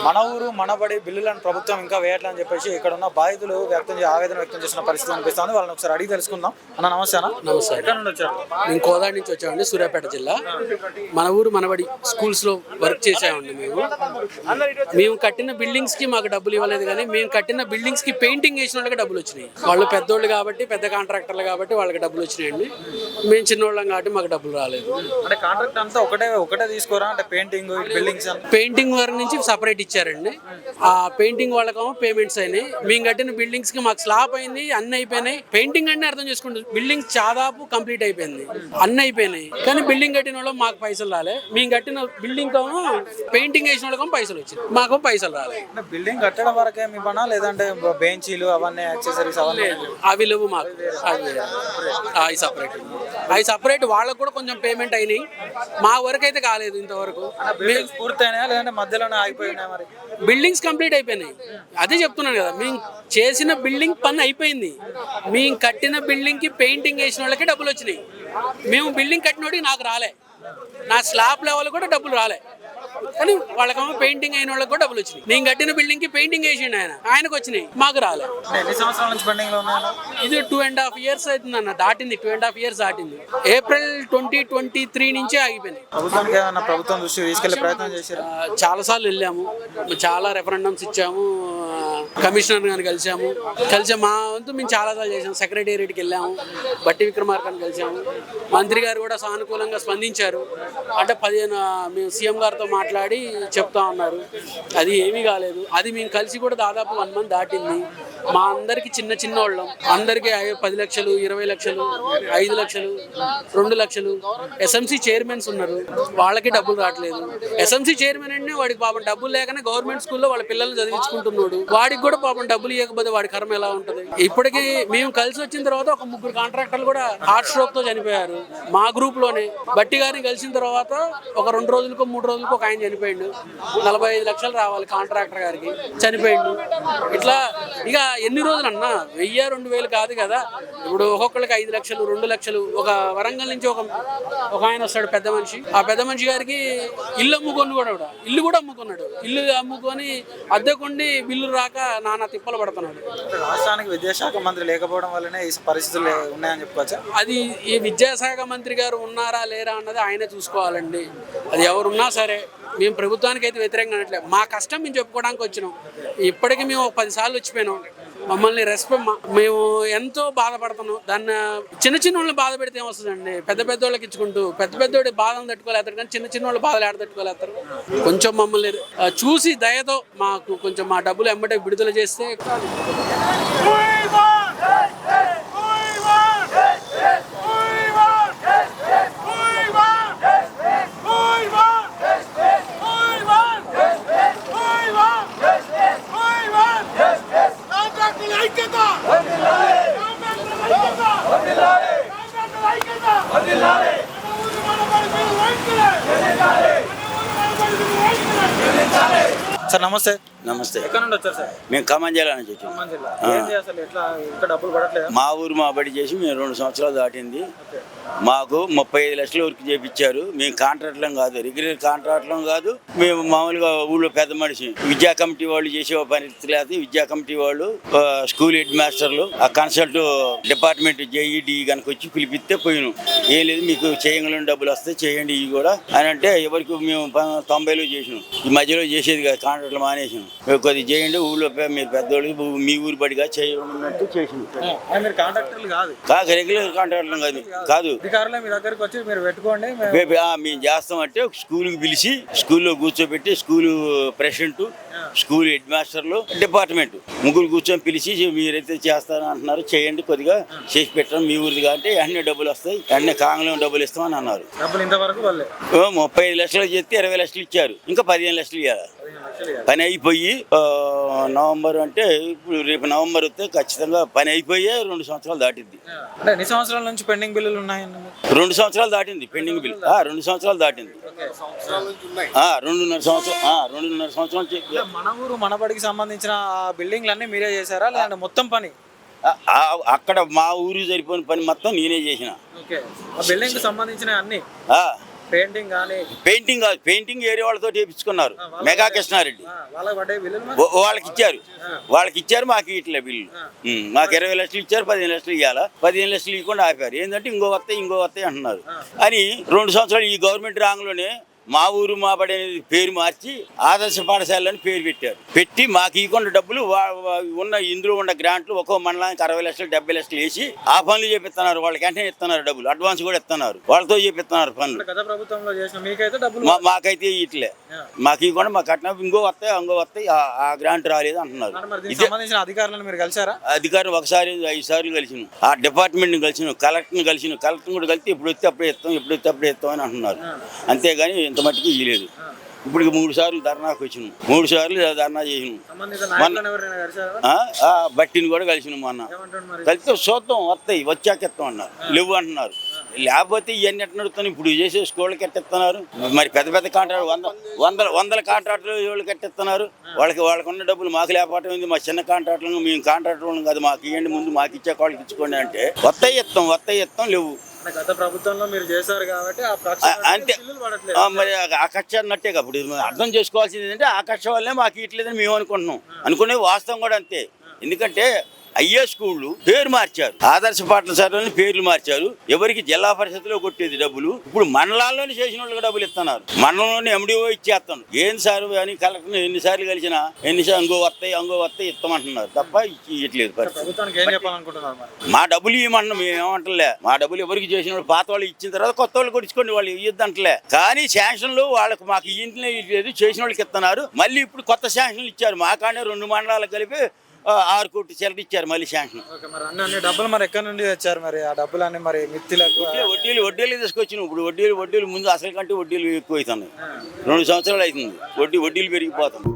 మన ఊరు మనబడి బిల్లులను ప్రభుత్వం ఇంకా వేయట్లని చెప్పేసి ఇక్కడ ఉన్న బాధితులు ఆవేదన వ్యక్తం చేసిన పరిస్థితి అనిపిస్తుంది. వాళ్ళని ఒకసారి అడిగి తెలుసుకుందాం. అన్న నమస్తే. నమస్తే. ఎక్కడ నుండి వచ్చారు? నేను కోదాడ నుంచి వచ్చామండి, సూర్యాపేట జిల్లా. మన ఊరు మనబడి స్కూల్స్ లో వర్క్ చేసామండి. మేము కట్టిన బిల్డింగ్స్ కి మాకు డబ్బులు ఇవ్వలేదు, కానీ మేము కట్టిన బిల్డింగ్స్ కి పెయింటింగ్ వేసిన వాళ్ళకి డబ్బులు వచ్చినాయి. వాళ్ళు పెద్దోళ్ళు కాబట్టి, పెద్ద కాంట్రాక్టర్లు కాబట్టి వాళ్ళకి డబ్బులు వచ్చినాయండి. మేము చిన్నోళ్ళం కాబట్టి మాకు డబ్బులు రాలేదు. అంటే కాంట్రాక్ట్ అంతా ఒకటే తీసుకోరా? అంటే పెయింటింగ్ బిల్డింగ్స్ పెయింటింగ్ వర్క్ నుంచి సపరేట్ ఇచ్చారండి. ఆ పెయింటింగ్ వాళ్ళకేమో పేమెంట్స్ అయినాయి. మేము కట్టిన బిల్డింగ్స్ కి మాకు స్లాబ్ అయింది, అన్ని అయిపోయినాయి. పెయింటింగ్ అంటే అర్థం చేసుకుంటాం, బిల్డింగ్ దాదాపు కంప్లీట్ అయిపోయింది, అన్ని అయిపోయినాయి. కానీ బిల్డింగ్ కట్టిన వాళ్ళు మాకు పైసలు రాలే. మేము కట్టిన బిల్డింగ్ కేమో పెయింటింగ్ వేసిన వాళ్ళకేమో పైసలు వచ్చింది, మాకు పైసలు రాలే. బిల్డింగ్ కట్టడం వరకే మీ పనా, లేదంటే బెంచీలు అవన్నీ యాక్సెసరీస్ అవన్నీ అవి లేవు మాకు. అవి సపరేట్ వాళ్ళకు కూడా కొంచెం పేమెంట్ అయినాయి, మా వరకు అయితే కాలేదు ఇంతవరకు. పూర్తయినా లేదంటే మధ్యలోనే ఆగిపోయినాయి? మరి బిల్డింగ్స్ కంప్లీట్ అయిపోయినాయి, అదే చెప్తున్నాను కదా. మేము చేసిన బిల్డింగ్ పని అయిపోయింది, మేము కట్టిన బిల్డింగ్ కి పెయింటింగ్ వేసిన వాళ్ళకి డబ్బులు వచ్చినాయి. మేము బిల్డింగ్ కట్టినోడికి నాకు రాలే, నా స్లాబ్ లెవెల్ కూడా డబ్బులు రాలే. కానీ వాళ్ళకేమో పెయింటింగ్ అయిన వాళ్ళకి కూడా డబ్బులు వచ్చినాయి. నేను కట్టిన బిల్డింగ్ కి పెయింటింగ్ వేసిండు ఆయనకు వచ్చినాయి, మాకు రాలే. ఎన్ని సంవత్సరాల నుంచి పెండింగ్ లో ఉన్నాయి? ఇది 2.5 years అవుతుంది అన్న, దాటింది. 2.5 years దాటింది. April 2023 నుంచే ఆగిపోయింది. ప్రభుత్వం దృష్టి తీసుకెళ్లే ప్రయత్నం చేశారు. చాలా సార్లు వెళ్ళాము, చాలా రెఫరెండమ్స్ ఇచ్చాము, కమిషనర్ గారిని కలిసాము. మా వంతు మేము చాలా సార్లు చేసాము. సెక్రటేరియట్కి వెళ్ళాము, బట్టి విక్రమార్కని కలిసాము. మంత్రి గారు కూడా సానుకూలంగా స్పందించారు. అంటే 15 మేము సీఎం గారితో మాట్లాడి చెప్తా ఉన్నారు. అది ఏమీ కాలేదు. అది మేము కలిసి కూడా దాదాపు 1 month దాటింది. మా అందరికి చిన్న వాళ్ళం అందరికి 10 లక్షలు, 20 లక్షలు, 5 లక్షలు, 2 లక్షలు. ఎస్ఎంసీ చైర్మన్స్ ఉన్నారు, వాళ్ళకి డబ్బులు రావట్లేదు. ఎస్ఎంసీ చైర్మన్ అంటే వాడికి పాపం డబ్బులు లేకనే గవర్నమెంట్ స్కూల్లో వాళ్ళ పిల్లల్ని చదివించుకుంటున్నాడు. వాడికి కూడా పాపం డబ్బులు ఇవ్వకపోతే వాడి కర్మ ఎలా ఉంటుంది? ఇప్పటికీ మేము కలిసి వచ్చిన తర్వాత ఒక 3 కాంట్రాక్టర్లు కూడా హార్ట్ స్ట్రోక్ తో చనిపోయారు మా గ్రూప్ లోనే. బట్టి గారిని కలిసిన తర్వాత ఒక 2 రోజులకో 3 రోజులకో ఒక ఆయన చనిపోయిండు. 45 లక్షలు రావాలి కాంట్రాక్టర్ గారికి, చనిపోయిండు. ఇట్లా ఇక ఎన్ని రోజులు అన్నా 1000-2000 కాదు కదా. ఇప్పుడు ఒక్కొక్కరికి 5 లక్షలు, 2 లక్షలు. ఒక వరంగల్ నుంచి ఒక ఆయన వస్తాడు, పెద్ద మనిషి. ఆ పెద్ద మనిషి గారికి ఇల్లు అమ్ముకున్నాడు. ఇల్లు అమ్ముకొని అద్దెకుండి బిల్లు రాక నానా తిప్పలు పడుతున్నాడు. రాష్ట్రానికి విద్యాశాఖ మంత్రి లేకపోవడం వల్లనే ఈ పరిస్థితులు ఉన్నాయని చెప్పుకోవచ్చు. అది ఈ విద్యాశాఖ మంత్రి గారు ఉన్నారా లేరా అన్నది ఆయనే చూసుకోవాలండి. అది ఎవరున్నా సరే మేము ప్రభుత్వానికి అయితే వ్యతిరేకంగా అనట్లేదు. మా కష్టం మేము చెప్పుకోవడానికి వచ్చినాం. ఇప్పటికీ మేము 10 సార్లు వచ్చిపోయినాం. మమ్మల్ని మేము ఎంతో బాధపడుతున్నాం. దాన్ని చిన్న వాళ్ళని బాధ పెడితే ఏమొస్తుందండి? పెద్ద వాళ్ళకి ఇచ్చుకుంటూ పెద్దోడి బాధను తట్టుకోలేస్తారు, కానీ చిన్న వాళ్ళు బాధలు ఆడ తట్టుకోలేస్తారు. కొంచెం మమ్మల్ని చూసి దయతో మాకు కొంచెం మా డబ్బులు ఎమ్మటే విడుదల చేస్తే. సార్ నమస్తే. నమస్తే. ఎక్కడ నుండి వచ్చారు సార్? మేము ఖమ్మం జిల్లా నుంచి వచ్చాం. మా ఊరు మా బడి చేసి మేము 2 సంవత్సరాలు దాటింది. మాకు 35 లక్షల వరకు చేపించారు. మేము కాంట్రాక్ట్లం కాదు, రెగ్యులర్ కాంట్రాక్ట్లం కాదు. మేము మామూలుగా ఊళ్ళో పెద్ద మనిషి. విద్యా కమిటీ వాళ్ళు చేసే పరిస్థితి లేదు. విద్యా కమిటీ వాళ్ళు, స్కూల్ హెడ్ మాస్టర్లు, ఆ కన్సల్ట్ డిపార్ట్మెంట్ జేఈడి కనుక వచ్చి పిలిపిస్తే పోయినాం. ఏం లేదు, మీకు చేయగలని డబ్బులు వస్తే చేయండి ఇవి కూడా అని అంటే ఎవరికి మేము 90లో చేసినాం. ఈ మధ్యలో చేసేది కాదు, కాంట్రాక్ట్లు మానేసినాం. కొద్దిగా చేయండి, ఊళ్ళో మీరు పెద్దోళ్ళు మీ ఊరు బడిగా చేయమన్నట్టు చేసినాం. రెగ్యులర్ కాంట్రాక్ట్లం కాదు. మీ దగ్గరకు వచ్చి మీరు పెట్టుకోండి మేము చేస్తామంటే స్కూల్కి పిలిచి స్కూల్లో కూర్చోబెట్టి స్కూల్ ప్రెసిడెంట్, స్కూల్ హెడ్ మాస్టర్లు, డిపార్ట్మెంట్ ముగ్గురు కూర్చొని పిలిచి మీరైతే చేస్తారని అంటున్నారు, చేయండి, కొద్దిగా చేసి పెట్టడం మీ ఊరిది కాబట్టి వెంటనే డబ్బులు వస్తాయి, వెంటనే కాంగ్లో డబ్బులు ఇస్తామని అన్నారు. 35 లక్షలు చేస్తే 20 లక్షలు ఇచ్చారు, ఇంకా 15 లక్షలు ఇవ్వాలి. పని అయిపోయి నవంబర్ అంటే ఇప్పుడు రేపు నవంబర్ వస్తే ఖచ్చితంగా పని అయిపోయి 2 సంవత్సరాలు దాటింది. ఎన్ని సంవత్సరాల నుంచి పెండింగ్ బిల్లులు ఉన్నాయండి? 2 సంవత్సరాలు దాటింది పెండింగ్ బిల్. 2 సంవత్సరాలు దాటింది. 2.5 సంవత్సరాలు. మన ఊరు మనబడికి సంబంధించిన బిల్డింగ్లు అన్ని మీరే చేశారా, లేదంటే మొత్తం పని? అక్కడ మా ఊరు సరిపోయిన పని మొత్తం నేనే చేసిన. బిల్డింగ్ సంబంధించిన అన్ని పెయింటింగ్ కానీ పెయింటింగ్ కాదు, పెయింటింగ్ ఏరియా వాళ్ళతో చేయించుకున్నారు. మెగా కృష్ణారెడ్డి వాళ్ళకి పడ్డే బిల్లులు వాళ్ళకి ఇచ్చారు మాకు ఇట్లే బిల్లు. మాకు 20 లక్షలు ఇచ్చారు, 15 లక్షలు ఇవ్వాలా, 15 లక్షలు ఇవ్వకుండా ఆపారు. ఏంటంటే ఇంకో వస్తాయి అంటున్నారు అని 2 సంవత్సరాలు ఈ గవర్నమెంట్ రాంగ్లోనే మా ఊరు మా బడి అనేది పేరు మార్చి ఆదర్శ పాఠశాలని పేరు పెట్టారు. పెట్టి మాకు ఇవ్వకుండా డబ్బులు ఉన్న ఇందులో ఉన్న గ్రాంట్లు ఒక్కో మండలానికి 60 లక్షలు 70 లక్షలు వేసి ఆ పనులు చేపిస్తున్నారు. వాళ్ళకి వెంటనే ఇస్తున్నారు డబ్బులు, అడ్వాన్స్ కూడా ఇస్తున్నారు, వాళ్ళతో చేపిస్తున్నారు పనులు. గత ప్రభుత్వంలో చేసిన మీకైతే డబ్బులు మాకైతే ఇట్లే మాకు ఇవ్వకుండా మాకు కట్టిన అంగో వస్తాయి ఆ గ్రాంట్ రాలేదు అంటున్నారు. సంబంధించిన అధికారులను మీరు కలిసారా? అధికారులు ఒకసారి 5 సార్లు కలిసినాం, ఆ డిపార్ట్మెంట్ని కలిసినాం, కలెక్టర్ని కలిసినాం. కలెక్టర్ కూడా కలిసి ఎప్పుడు వస్తే అప్పుడే ఇస్తాం అని అంటున్నారు. అంతేగాని ఇంత మట్టికి ఇవ్వలేదు. ఇప్పుడు 3 సార్లు ధర్నాకు వచ్చినాం, 3 సార్లు ధర్నా చేసినాం. బట్టిని కూడా కలిసినాం మొన్న. కలిస్తే చూద్దాం వచ్చాక ఇస్తాం అన్నారు, లేవు అంటున్నారు. లేకపోతే ఇవన్నీ ఎట్లా నడుస్తున్నాయి? ఇప్పుడు చేసే స్కూళ్ళకి ఎట్టిస్తున్నారు, మరి పెద్ద పెద్ద కాంట్రాక్ట్ వందల కాంట్రాక్టులు వాళ్ళు కట్టిస్తున్నారు. వాళ్ళకి ఉన్న డబ్బులు మాకు లేకపోవటం ఏంది? మా చిన్న కాంట్రాక్టులు మేము కాంట్రాక్టులు కాదు, మాకు ఇవ్వండి ముందు, మాకు ఇచ్చే వాళ్ళకి ఇచ్చుకోండి అంటే వస్తాయి ఇస్తాం లేవు. గత ప్రభుత్వంలో మీరు చేశారు కాబట్టి అంతే మరి ఆ కక్ష అన్నట్టే. అప్పుడు అర్థం చేసుకోవాల్సింది ఏంటంటే ఆ కక్ష వల్లే మాకు ఇట్లేదని మేము అనుకునే వాస్తవం కూడా అంతే. ఎందుకంటే అయ్యే స్కూళ్ళు పేరు మార్చారు, ఆదర్శ పాఠశాలని పేర్లు మార్చారు. ఎవరికి జిల్లా పరిషత్లో కొట్టేది డబ్బులు ఇప్పుడు మండలాల్లోనే చేసిన వాళ్ళకి డబ్బులు ఇస్తున్నారు. మండలంలోనే ఎండిఓ ఇచ్చేస్తాను. ఏం సార్ అని కలెక్టర్ ఎన్నిసార్లు కలిసినా అంగో వస్తాయి ఇస్తామంటున్నారు తప్ప ఇవ్వట్లేదు. మా డబ్బులు ఇవ్వమంటున్నాం, మేము ఏమంటలే. మా డబ్బులు ఎవరికి చేసిన వాళ్ళు పాత వాళ్ళు ఇచ్చిన తర్వాత కొత్త వాళ్ళు కొట్టుకోండి, వాళ్ళు ఇవ్వద్దంటలే. కానీ శాంక్షన్లు వాళ్ళకి మాకు ఇంట్లో లేదు, చేసిన వాళ్ళకి ఇస్తున్నారు. మళ్ళీ ఇప్పుడు కొత్త శాంక్షన్లు ఇచ్చారు. మా కాడే 2 మండలాలు కలిపి 6 కోట్లు చిల్లర ఇచ్చారు మళ్ళీ శాంక్షన్. డబ్బులు మరి ఎక్కడి నుండి తెచ్చారు? మరి ఆ డబ్బులు అన్ని మరి మిత్తులకు వడ్డీలు తీసుకొచ్చినాం. ఇప్పుడు వడ్డీలు ముందు అసలు కంటే వడ్డీలు ఎక్కువ అవుతున్నాయి. 2 సంవత్సరాలు అవుతుంది వడ్డీలు పెరిగిపోతుంది.